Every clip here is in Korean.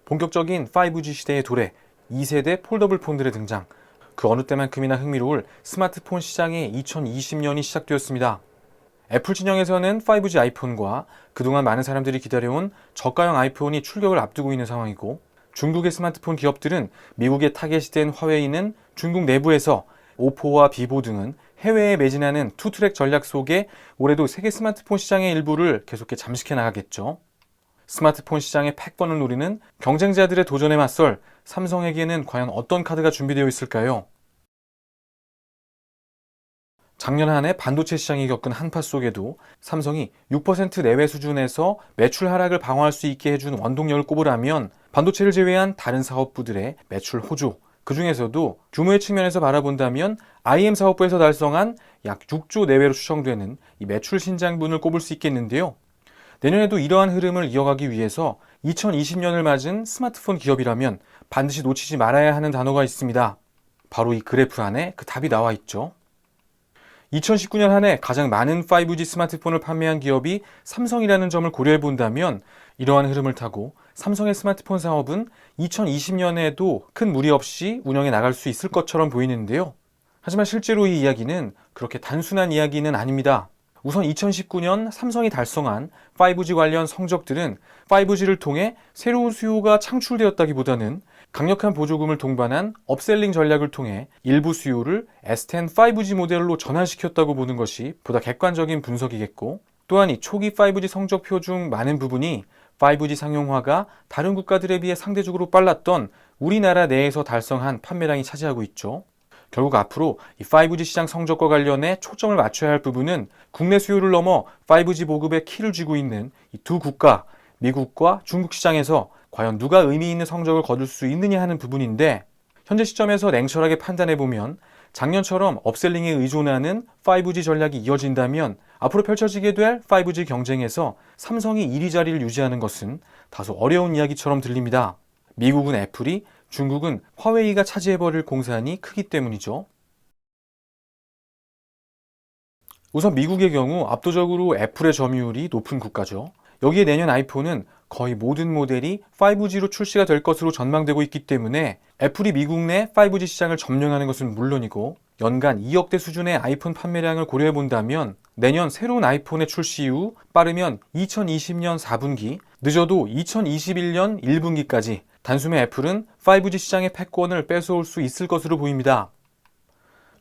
본격적인 5G 시대의 도래, 2세대 폴더블 폰들의 등장, 그 어느 때만큼이나 흥미로울 스마트폰 시장의 2020년이 시작되었습니다. 애플 진영에서는 5G 아이폰과 그동안 많은 사람들이 기다려온 저가형 아이폰이 출격을 앞두고 있는 상황이고, 중국의 스마트폰 기업들은 미국에 타겟이 된 화웨이는 중국 내부에서 오포와 비보 등은 해외에 매진하는 투트랙 전략 속에 올해도 세계 스마트폰 시장의 일부를 계속해 잠식해 나가겠죠. 스마트폰 시장의 패권을 노리는 경쟁자들의 도전에 맞설 삼성에게는 과연 어떤 카드가 준비되어 있을까요? 작년 한 해 반도체 시장이 겪은 한파 속에도 삼성이 6% 내외 수준에서 매출 하락을 방어할 수 있게 해준 원동력을 꼽으라면 반도체를 제외한 다른 사업부들의 매출 호조, 그 중에서도 규모의 측면에서 바라본다면 IM 사업부에서 달성한 약 6조 내외로 추정되는 이 매출 신장분을 꼽을 수 있겠는데요. 내년에도 이러한 흐름을 이어가기 위해서 2020년을 맞은 스마트폰 기업이라면 반드시 놓치지 말아야 하는 단어가 있습니다. 바로 이 그래프 안에 그 답이 나와 있죠. 2019년 한 해 가장 많은 5G 스마트폰을 판매한 기업이 삼성이라는 점을 고려해 본다면 이러한 흐름을 타고 삼성의 스마트폰 사업은 2020년에도 큰 무리 없이 운영해 나갈 수 있을 것처럼 보이는데요. 하지만 실제로 이 이야기는 그렇게 단순한 이야기는 아닙니다. 우선 2019년 삼성이 달성한 5G 관련 성적들은 5G를 통해 새로운 수요가 창출되었다기보다는 강력한 보조금을 동반한 업셀링 전략을 통해 일부 수요를 S10 5G 모델로 전환시켰다고 보는 것이 보다 객관적인 분석이겠고, 또한 이 초기 5G 성적표 중 많은 부분이 5G 상용화가 다른 국가들에 비해 상대적으로 빨랐던 우리나라 내에서 달성한 판매량이 차지하고 있죠. 결국 앞으로 이 5G 시장 성적과 관련해 초점을 맞춰야 할 부분은 국내 수요를 넘어 5G 보급에 키를 쥐고 있는 이 두 국가, 미국과 중국 시장에서 과연 누가 의미 있는 성적을 거둘 수 있느냐 하는 부분인데, 현재 시점에서 냉철하게 판단해보면 작년처럼 업셀링에 의존하는 5G 전략이 이어진다면 앞으로 펼쳐지게 될 5G 경쟁에서 삼성이 1위 자리를 유지하는 것은 다소 어려운 이야기처럼 들립니다. 미국은 애플이, 중국은 화웨이가 차지해버릴 공산이 크기 때문이죠. 우선 미국의 경우 압도적으로 애플의 점유율이 높은 국가죠. 여기에 내년 아이폰은 거의 모든 모델이 5G로 출시가 될 것으로 전망되고 있기 때문에 애플이 미국 내 5G 시장을 점령하는 것은 물론이고, 연간 2억대 수준의 아이폰 판매량을 고려해 본다면 내년 새로운 아이폰의 출시 이후 빠르면 2020년 4분기, 늦어도 2021년 1분기까지 단숨에 애플은 5G 시장의 패권을 뺏어올 수 있을 것으로 보입니다.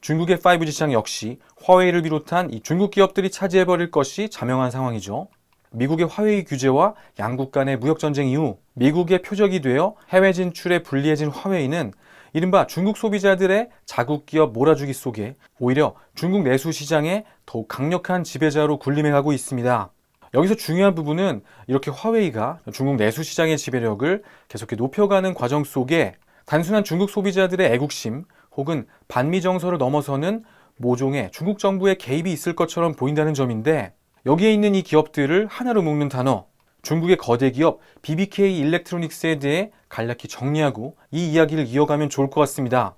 중국의 5G 시장 역시 화웨이를 비롯한 이 중국 기업들이 차지해버릴 것이 자명한 상황이죠. 미국의 화웨이 규제와 양국 간의 무역전쟁 이후 미국의 표적이 되어 해외 진출에 불리해진 화웨이는 이른바 중국 소비자들의 자국 기업 몰아주기 속에 오히려 중국 내수 시장에 더욱 강력한 지배자로 군림해가고 있습니다. 여기서 중요한 부분은 이렇게 화웨이가 중국 내수 시장의 지배력을 계속해 높여가는 과정 속에 단순한 중국 소비자들의 애국심 혹은 반미 정서를 넘어서는 모종의 중국 정부의 개입이 있을 것처럼 보인다는 점인데, 여기에 있는 이 기업들을 하나로 묶는 단어, 중국의 거대 기업 BBK 일렉트로닉스에 대해 간략히 정리하고 이 이야기를 이어가면 좋을 것 같습니다.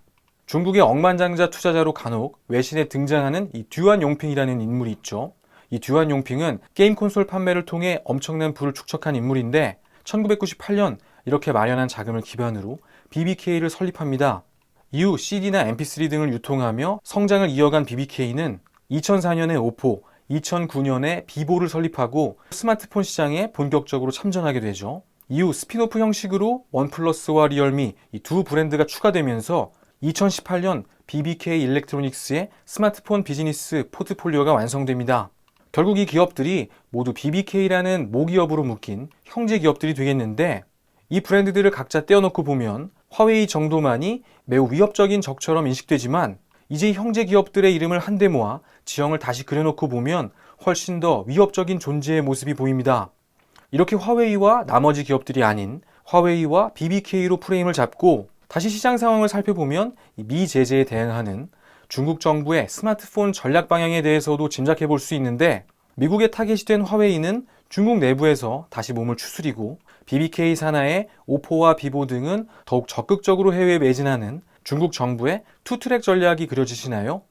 중국의 억만장자 투자자로 간혹 외신에 등장하는 이 듀안 용핑이라는 인물이 있죠. 이 듀안 용핑은 게임 콘솔 판매를 통해 엄청난 부를 축적한 인물인데 1998년 이렇게 마련한 자금을 기반으로 BBK를 설립합니다. 이후 CD나 MP3 등을 유통하며 성장을 이어간 BBK는 2004년에 오포, 2009년에 비보를 설립하고 스마트폰 시장에 본격적으로 참전하게 되죠. 이후 스핀오프 형식으로 원플러스와 리얼미 이 두 브랜드가 추가되면서 2018년 BBK 일렉트로닉스의 스마트폰 비즈니스 포트폴리오가 완성됩니다. 결국 이 기업들이 모두 BBK라는 모기업으로 묶인 형제 기업들이 되겠는데, 이 브랜드들을 각자 떼어놓고 보면 화웨이 정도만이 매우 위협적인 적처럼 인식되지만 이제 형제 기업들의 이름을 한데 모아 지형을 다시 그려놓고 보면 훨씬 더 위협적인 존재의 모습이 보입니다. 이렇게 화웨이와 나머지 기업들이 아닌 화웨이와 BBK로 프레임을 잡고 다시 시장 상황을 살펴보면 미 제재에 대응하는 중국 정부의 스마트폰 전략 방향에 대해서도 짐작해 볼 수 있는데, 미국의 타겟이 된 화웨이는 중국 내부에서 다시 몸을 추스리고 BBK 산하의 오포와 비보 등은 더욱 적극적으로 해외에 매진하는 중국 정부의 투트랙 전략이 그려지시나요?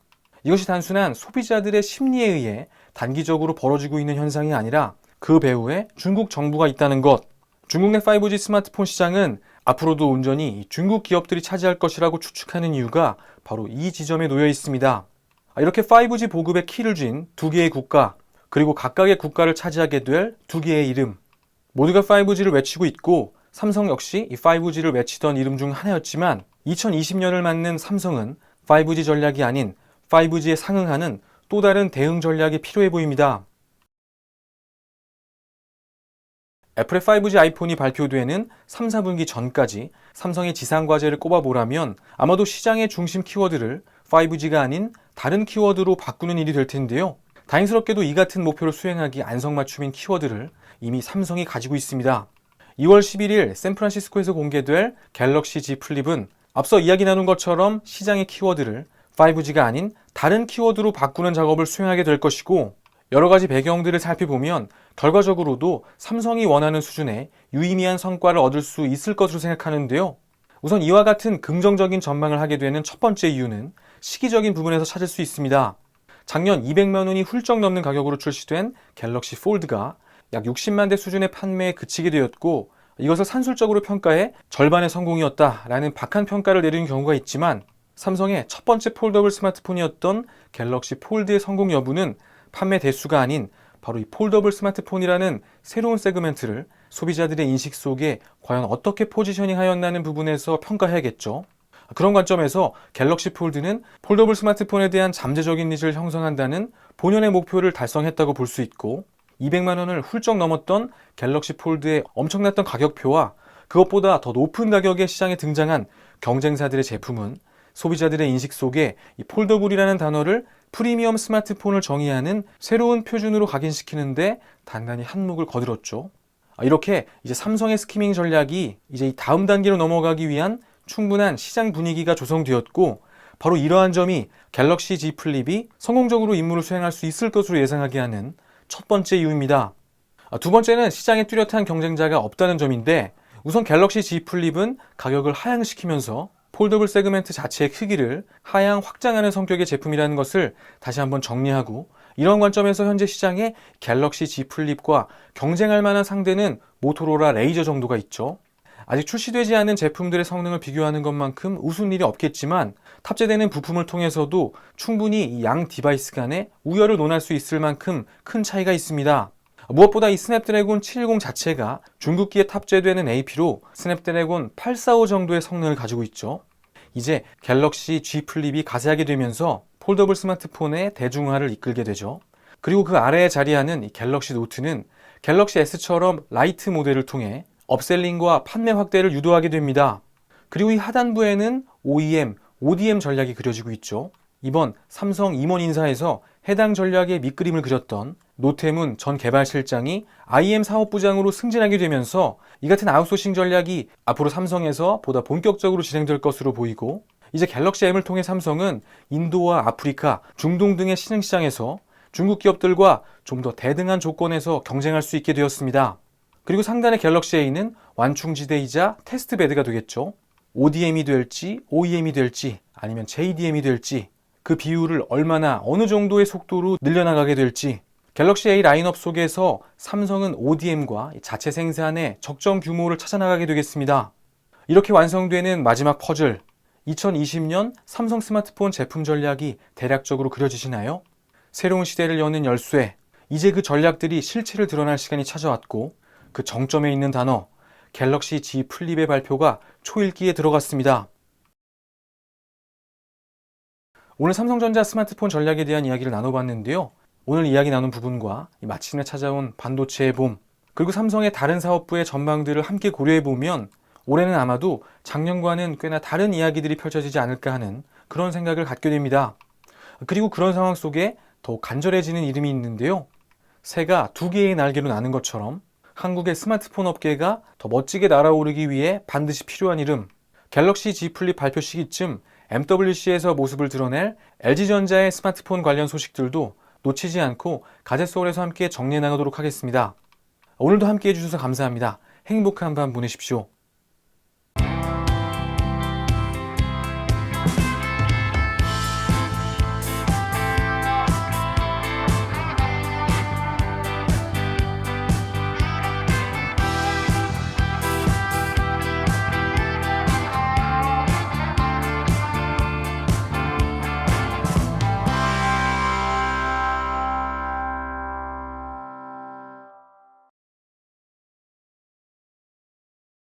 이것이 단순한 소비자들의 심리에 의해 단기적으로 벌어지고 있는 현상이 아니라 그 배후에 중국 정부가 있다는 것, 중국 내 5G 스마트폰 시장은 앞으로도 온전히 중국 기업들이 차지할 것이라고 추측하는 이유가 바로 이 지점에 놓여 있습니다. 이렇게 5G 보급에 키를 쥔 두 개의 국가, 그리고 각각의 국가를 차지하게 될 두 개의 이름, 모두가 5G를 외치고 있고 삼성 역시 이 5G를 외치던 이름 중 하나였지만 2020년을 맞는 삼성은 5G 전략이 아닌 5G에 상응하는 또 다른 대응 전략이 필요해 보입니다. 애플의 5G 아이폰이 발표되는 3, 4분기 전까지 삼성의 지상과제를 꼽아보라면 아마도 시장의 중심 키워드를 5G가 아닌 다른 키워드로 바꾸는 일이 될 텐데요. 다행스럽게도 이 같은 목표를 수행하기 안성맞춤인 키워드를 이미 삼성이 가지고 있습니다. 2월 11일 샌프란시스코에서 공개될 갤럭시 Z 플립은 앞서 이야기 나눈 것처럼 시장의 키워드를 5G가 아닌 다른 키워드로 바꾸는 작업을 수행하게 될 것이고, 여러 가지 배경들을 살펴보면 결과적으로도 삼성이 원하는 수준의 유의미한 성과를 얻을 수 있을 것으로 생각하는데요. 우선 이와 같은 긍정적인 전망을 하게 되는 첫 번째 이유는 시기적인 부분에서 찾을 수 있습니다. 작년 200만 원이 훌쩍 넘는 가격으로 출시된 갤럭시 폴드가 약 60만 대 수준의 판매에 그치게 되었고, 이것을 산술적으로 평가해 절반의 성공이었다라는 박한 평가를 내리는 경우가 있지만, 삼성의 첫 번째 폴더블 스마트폰이었던 갤럭시 폴드의 성공 여부는 판매 대수가 아닌 바로 이 폴더블 스마트폰이라는 새로운 세그멘트를 소비자들의 인식 속에 과연 어떻게 포지셔닝 하였나는 부분에서 평가해야겠죠. 그런 관점에서 갤럭시 폴드는 폴더블 스마트폰에 대한 잠재적인 니즈를 형성한다는 본연의 목표를 달성했다고 볼 수 있고, 200만 원을 훌쩍 넘었던 갤럭시 폴드의 엄청났던 가격표와 그것보다 더 높은 가격에 시장에 등장한 경쟁사들의 제품은 소비자들의 인식 속에 이 폴더블이라는 단어를 프리미엄 스마트폰을 정의하는 새로운 표준으로 각인시키는데 단단히 한몫을 거들었죠. 이렇게 이제 삼성의 스키밍 전략이 이제 이 다음 단계로 넘어가기 위한 충분한 시장 분위기가 조성되었고, 바로 이러한 점이 갤럭시 Z 플립이 성공적으로 임무를 수행할 수 있을 것으로 예상하게 하는 첫 번째 이유입니다. 두 번째는 시장에 뚜렷한 경쟁자가 없다는 점인데, 우선 갤럭시 Z 플립은 가격을 하향시키면서 폴더블 세그멘트 자체의 크기를 하향 확장하는 성격의 제품이라는 것을 다시 한번 정리하고, 이런 관점에서 현재 시장에 갤럭시 Z 플립과 경쟁할 만한 상대는 모토로라 레이저 정도가 있죠. 아직 출시되지 않은 제품들의 성능을 비교하는 것만큼 우스운 일이 없겠지만, 탑재되는 부품을 통해서도 충분히 이 양 디바이스 간의 우열을 논할 수 있을 만큼 큰 차이가 있습니다. 무엇보다 이 스냅드래곤 710 자체가 중국기에 탑재되는 AP로 스냅드래곤 845 정도의 성능을 가지고 있죠. 이제 갤럭시 Z 플립이 가세하게 되면서 폴더블 스마트폰의 대중화를 이끌게 되죠. 그리고 그 아래에 자리하는 이 갤럭시 노트는 갤럭시 S처럼 라이트 모델을 통해 업셀링과 판매 확대를 유도하게 됩니다. 그리고 이 하단부에는 OEM, ODM 전략이 그려지고 있죠. 이번 삼성 임원 인사에서 해당 전략의 밑그림을 그렸던 노태문 전 개발실장이 IM 사업부장으로 승진하게 되면서 이 같은 아웃소싱 전략이 앞으로 삼성에서 보다 본격적으로 진행될 것으로 보이고, 이제 갤럭시 M을 통해 삼성은 인도와 아프리카, 중동 등의 신흥시장에서 중국 기업들과 좀 더 대등한 조건에서 경쟁할 수 있게 되었습니다. 그리고 상단의 갤럭시 A는 완충지대이자 테스트베드가 되겠죠. ODM이 될지 OEM이 될지 아니면 JDM이 될지, 그 비율을 얼마나 어느 정도의 속도로 늘려나가게 될지, 갤럭시 A 라인업 속에서 삼성은 ODM과 자체 생산의 적정 규모를 찾아나가게 되겠습니다. 이렇게 완성되는 마지막 퍼즐, 2020년 삼성 스마트폰 제품 전략이 대략적으로 그려지시나요? 새로운 시대를 여는 열쇠, 이제 그 전략들이 실체를 드러날 시간이 찾아왔고, 그 정점에 있는 단어, 갤럭시 Z 플립의 발표가 초읽기에 들어갔습니다. 오늘 삼성전자 스마트폰 전략에 대한 이야기를 나눠봤는데요. 오늘 이야기 나눈 부분과 마침내 찾아온 반도체의 봄, 그리고 삼성의 다른 사업부의 전망들을 함께 고려해보면 올해는 아마도 작년과는 꽤나 다른 이야기들이 펼쳐지지 않을까 하는 그런 생각을 갖게 됩니다. 그리고 그런 상황 속에 더욱 간절해지는 이름이 있는데요. 새가 두 개의 날개로 나는 것처럼 한국의 스마트폰 업계가 더 멋지게 날아오르기 위해 반드시 필요한 이름, 갤럭시 Z 플립 발표 시기쯤 MWC에서 모습을 드러낼 LG전자의 스마트폰 관련 소식들도 놓치지 않고 가제소울에서 함께 정리해 나가도록 하겠습니다. 오늘도 함께 해주셔서 감사합니다. 행복한 밤 보내십시오.